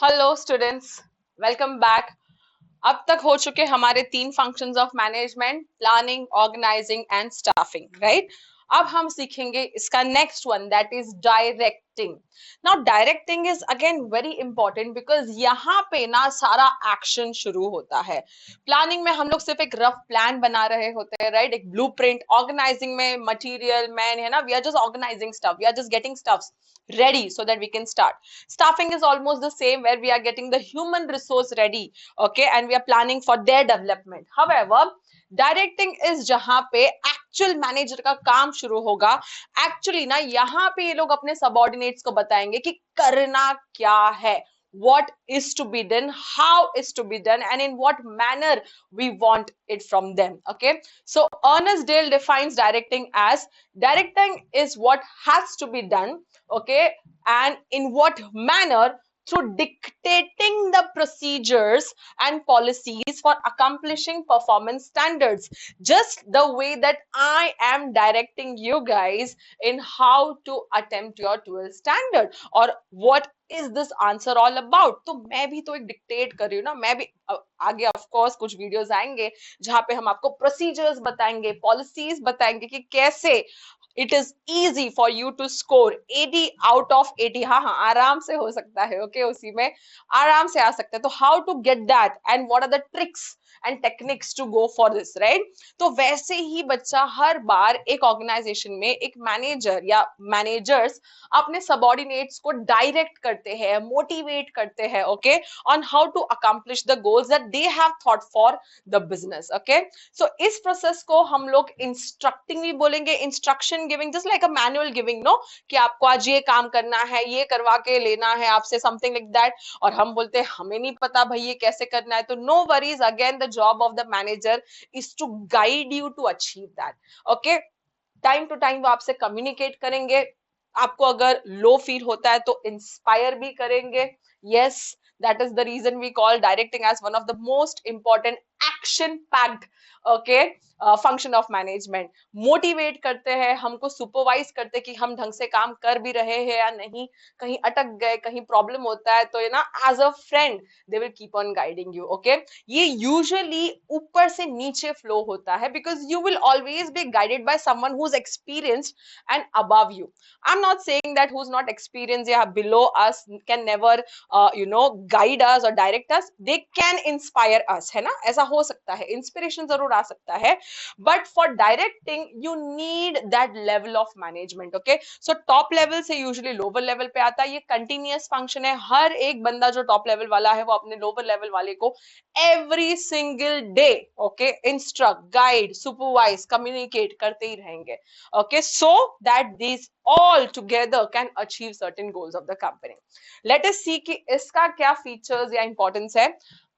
Hello students, welcome back. अब तक हो चुके हमारे 3 functions of management: planning, organising and staffing, right. अब हम सीखेंगे इसका next one, that is directing. Now directing is again very important because यहाँ पे ना सारा एक्शन शुरू होता है। प्लानिंग में हम लोग सिर्फ एक रफ प्लान बना रहे होते हैं, राइट, एक ब्लूप्रिंट। ऑर्गेनाइजिंग में मटेरियल मैन है ना, we are just organising stuff, we are just getting stuffs ready so that we can start. Staffing is almost the same, where we are getting the human resource ready, okay, and we are planning for their development. However, directing is जहां पे actual manager का काम शुरू होगा। Actually ना यहाँ पे ये लोग अपने सबऑर्डिनेट्स को बताएंगे कि करना क्या है, what is to be done, how is to be done, and in what manner we want it from them. Okay, so Ernest Dale defines directing is what has to be done, okay, and in what manner, through dictating the procedures and policies for accomplishing performance standards, just the way that I am directing you guys in how to attempt your 12th standard, or what is this answer all about. तो मैं भी तो एक dictate कर रही हूँ ना, मैं भी आगे ऑफ कोर्स कुछ वीडियोस आएंगे जहां पे हम आपको प्रोसीजर्स बताएंगे, पॉलिसीज बताएंगे कि कैसे it is easy for you to score 80 out of 80। हाँ हाँ, आराम से हो सकता है, ओके, उसी में आराम से आ सकता है। तो how to get that and what are the tricks and techniques to go for this, right. तो वैसे ही बच्चा हर बार एक ऑर्गेनाइजेशन में एक मैनेजर या मैनेजर्स अपने सबऑर्डिनेट्स को डायरेक्ट करते हैं, मोटिवेट करते हैं, okay, on how to accomplish the goals that they have thought for the business. Okay, so इस प्रोसेस को हम लोग इंस्ट्रक्टिंग भी बोलेंगे, instruction giving, just like a manual giving, no, कि आपको आज ये काम करना है, ये करवा के लेना है आपसे, समथिंग लाइक दैट। और हम बोलते हैं हमें नहीं पता भाई ये कैसे करना है, तो no worries, again the job of the manager is to guide you to achieve that. Okay, time to time वो आपसे कम्युनिकेट करेंगे, आपको अगर लो फील होता है तो इंस्पायर भी करेंगे। Yes, that is the reason we call directing as one of the most important action packed, okay, function of management. Motivate करते हैं, हमको सुपरवाइज करते हैं कि हम ढंग से काम कर भी रहे हैं या नहीं, कहीं अटक गए, कहीं प्रॉब्लम होता है तो ये ना as a friend they will keep on guiding you. Okay, ये यूजुअली ऊपर से नीचे फ्लो होता है because you will always be guided by someone who is experienced and above you. I'm not saying that who's not experienced या below us can never guide us or direct us. They can inspire us, है ना, ऐसा हो सकता है, inspiration जरूर आ सकता है, but for directing you need that level of management. Okay, so top level से usually lower level पे आता है, ये continuous function है। हर एक बंदा जो top level वाला है वो अपने lower level वाले को every single day, okay, instruct, guide, supervise, communicate करते ही रहेंगे, okay, so that these all together can achieve certain goals of the company. Let us see कि इसका क्या फीचर्स या इंपॉर्टेंस है।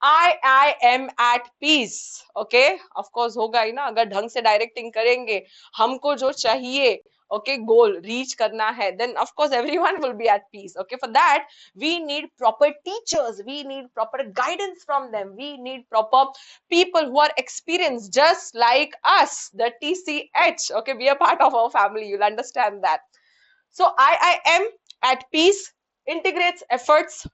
I am at peace, okay, of course होगा ही ना, अगर ढंग से डायरेक्टिंग करेंगे, हमको जो चाहिए, okay, goal reach करना है, then of course everyone will be at peace. Okay, for that we need proper teachers, we need proper guidance from them, we need proper people who are experienced just like us, the TCH. Okay, we are part of our family, you'll understand that. So I am at peace integrates efforts,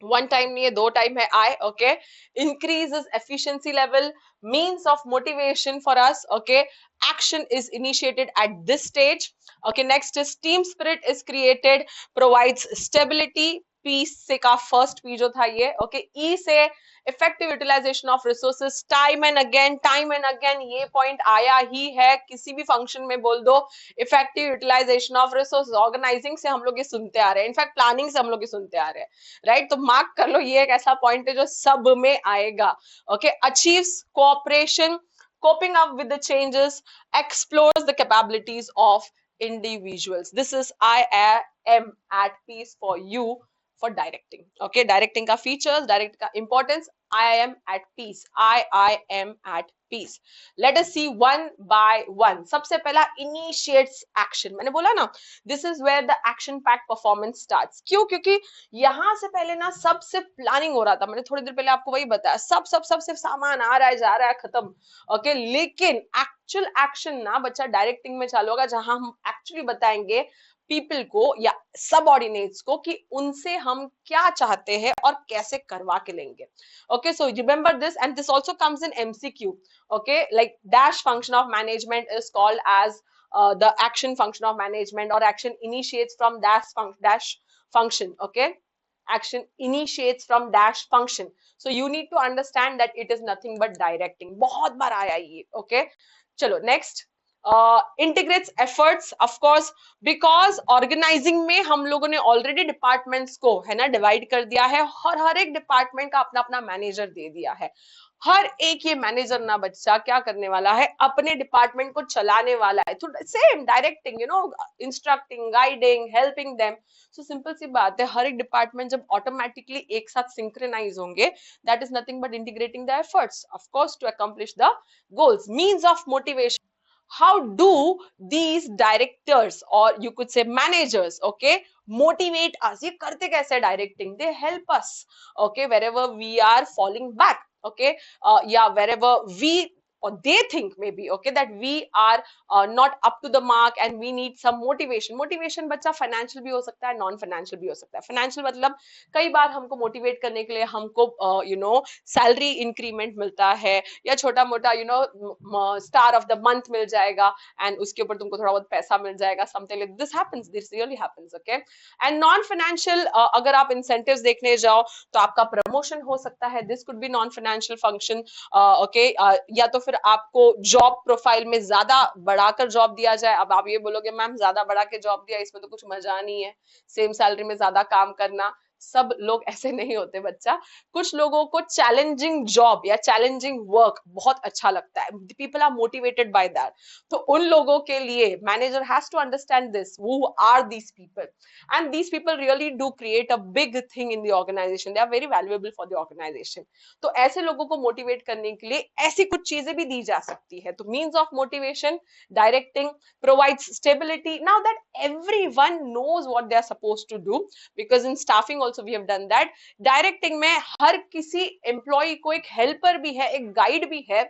one time नहीं है, दो time है I, okay, increases efficiency level, means of motivation for us, okay, action is initiated at this stage. Okay, next is team spirit is created, provides stability, P से का first P जो था ये, okay, E से effective utilisation of resources, time and again ये point आया ही है, किसी भी फंक्शन में बोल दो effective utilisation of resources. Organising से हम लोग ये सुनते आ रहे हैं, इनफैक्ट प्लानिंग से हम लोग ये सुनते आ रहे हैं, राइट। तो मार्क कर लो, ये एक ऐसा पॉइंट है जो सब में आएगा। Okay, achieves cooperation, coping up with the changes, explores the capabilities of individuals. This is I am at peace for you for directing. Okay, directing का features, directing का importance, I am at peace, I am at peace. Let us see one by one. सबसे पहला initiates action, मैंने बोला ना, this is where the action packed performance starts. क्यों? क्योंकि यहाँ से पहले ना सब सिर्फ प्लानिंग हो रहा था, मैंने थोड़ी देर पहले आपको वही बताया, सब सिर्फ सामान आ रहा है, जा रहा है, खत्म। ओके, लेकिन एक्चुअल एक्शन ना बच्चा डायरेक्टिंग में चालू होगा, जहां हम एक्चुअली बताएंगे पीपल को या सबऑर्डिनेट्स को कि उनसे हम क्या चाहते हैं और कैसे करवा के लेंगे. Okay, so remember this, and this also comes in MCQ. Okay, like dash function of management is called as the action function of management, or action initiates from dash function. Okay, action initiates from dash function. So you need to understand that it is nothing but directing. बहुत बार आया ये. Okay, चलो next. Integrates efforts, of course, because organizing में हम लोगों ने already departments को है ना divide कर दिया है, और हर एक department का अपना अपना manager दे दिया है. हर एक ये मैनेजर ना बच्चा क्या करने वाला है, अपने डिपार्टमेंट को चलाने वाला है. तो same directing, you know, instructing, guiding, helping them. So simple सी बात है, हर एक डिपार्टमेंट जब ऑटोमेटिकली एक साथ सिंक्रोनाइज होंगे, that is nothing but integrating the efforts, of course, to accomplish the goals. Means of motivation. How do these directors, or you could say managers, okay, motivate us? ये करते कैसे directing? They help us, okay, wherever we are falling back, okay, yeah, wherever we, or they think maybe, okay, that we are not up to the mark and we need some motivation बच्चा financial भी हो सकता है, non financial भी हो सकता है. financial मतलब कई बार हमको motivate करने के लिए हमको you know salary increment मिलता है, या छोटा मोटा you know star of the month मिल जाएगा, and उसके ऊपर तुमको थोड़ा बहुत पैसा मिल जाएगा. something like this happens, this really happens. Okay, and non financial, अगर आप incentives देखने जाओ तो आपका promotion हो सकता है. this could be non financial function. okay, या तो फिर आपको जॉब प्रोफाइल में ज्यादा बढ़ाकर जॉब दिया जाए. अब आप ये बोलोगे मैम ज्यादा बढ़ा के जॉब दिया, इसमें तो कुछ मजा नहीं है, सेम सैलरी में ज्यादा काम करना. सब लोग ऐसे नहीं होते बच्चा. कुछ लोगों को चैलेंजिंग जॉब या चैलेंजिंग वर्क बहुत अच्छा लगता है. People are motivated by that. तो उन लोगों के लिए manager has to understand this, who are these people, and these people really do create a big thing in the organisation. They are very valuable for the organisation. तो ऐसे लोगों को motivate करने के लिए ऐसी कुछ चीजें भी दी जा सकती है. तो means of motivation, directing, provides stability. Now that everyone knows what they are supposed to do, because in staffing also we have done that. Directing में हर किसी employee को एक helper भी है, एक guide भी है.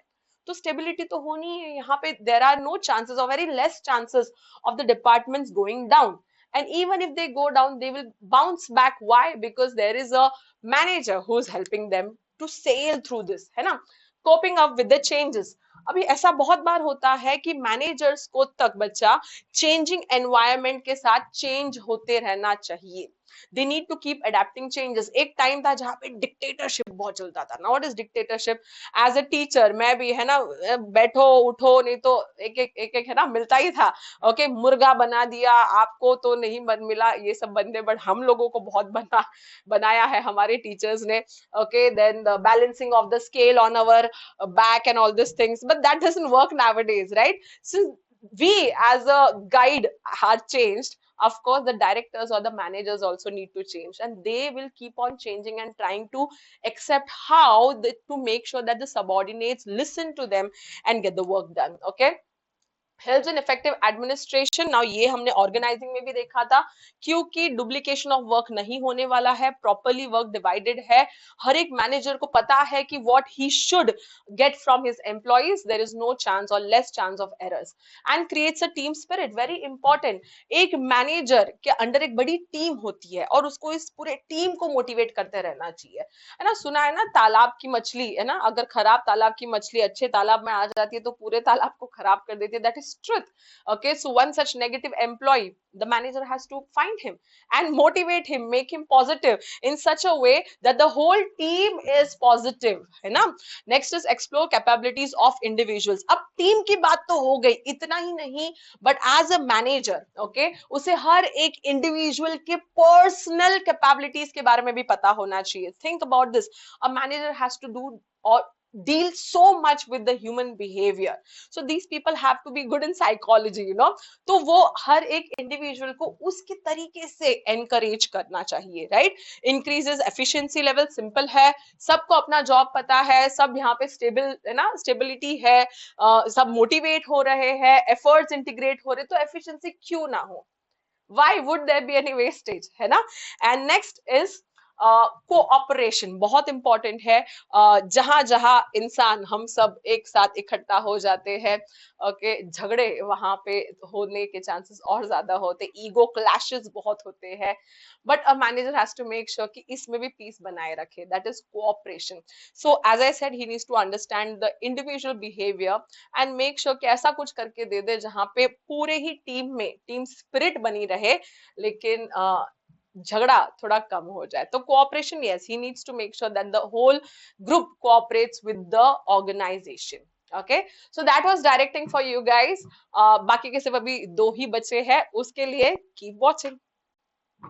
तो stability तो होनी है यहाँ पे. There are no chances, or very less chances, of the departments going down. And even if they go down, they will bounce back. Why? Because there is a manager who is helping them to sail through this, है ना. Coping up with the changes. अभी ऐसा बहुत बार होता है कि managers को तक बच्चा चेंजिंग एनवायरनमेंट के साथ चेंज होते रहना चाहिए. They need to keep adapting changes. एक टाइम था जहाँ पे डिक्टेटरशिप बहुत चलता था. Now what is dictatorship? As a teacher मैं भी है ना, बैठो उठो नहीं तो एक है ना मिलता ही था. ओके, मुर्गा बना दिया आपको तो नहीं मिला ये सब बंदे, बट हम लोगों को बहुत बनाया है हमारे टीचर्स ने. Okay, then the balancing of the scale on our back and all these things, but that doesn't work nowadays, right? Since we as a guide are changed, of course the directors or the managers also need to change, and they will keep on changing and trying to accept to make sure that the subordinates listen to them and get the work done. Okay, helps in effective administration. Now ये हमने organising में भी देखा था, क्योंकि duplication of work नहीं होने वाला है, प्रॉपर्ली वर्क डिवाइडेड है. हर एक मैनेजर को पता है कि what he should get from his employees. There is no chance और less chance of errors, and creates a team spirit. Very important. एक मैनेजर के अंडर एक बड़ी टीम होती है और उसको इस पूरे टीम को मोटिवेट करते रहना चाहिए, है ना. सुना है ना, तालाब की मछली, है ना, अगर खराब तालाब की मछली अच्छे तालाब में आ जाती है तो पूरे तालाब को खराब कर देती है. That is truth. Okay, so one such negative employee, the manager has to find him and motivate him, make him positive in such a way that the whole team is positive, है ना. Next is explore capabilities of individuals. अब team की बात तो हो गई, इतना ही नहीं, but as a manager, okay, उसे हर एक इंडिविजुअल के पर्सनल कैपेबिलिटीज के बारे में भी पता होना चाहिए. Think about this. A manager has to do or deal so much with the human behavior, so these people have to be good in psychology, you know. तो वो हर एक इंडिविजुअल को उसके तरीके से एनकरेज करना चाहिए, right. Increases efficiency level. Simple है, सबको अपना जॉब पता है, सब यहाँ पे स्टेबल है ना, स्टेबिलिटी है, सब मोटिवेट हो रहे हैं, एफर्ट्स इंटीग्रेट हो रहे, तो एफिशिएंसी क्यों ना हो. Why would there be any wastage, है ना. And next is कोऑपरेशन बहुत इंपॉर्टेंट है। जहां जहां इंसान हम सब एक साथ इकट्ठा हो जाते हैं, ओके, झगड़े वहां पे होने के चांसेस और ज्यादा होते, ईगो क्लैशेस बहुत होते हैं, but a manager has to make sure कि इसमें भी पीस बनाए रखे, that is cooperation. So as I said, he needs to understand the individual behaviour and make sure कि ऐसा कुछ करके दे दे जहां पे पूरे ही टीम में टीम स्पिरिट बनी रहे, लेकिन झगड़ा थोड़ा कम हो जाए। तो cooperation, yes, he needs to make sure that the whole group cooperates with the organisation. Okay, so that was directing for you guys. बाकी के सिर्फ अभी दो ही बचे हैं, उसके लिए कीप वॉचिंग।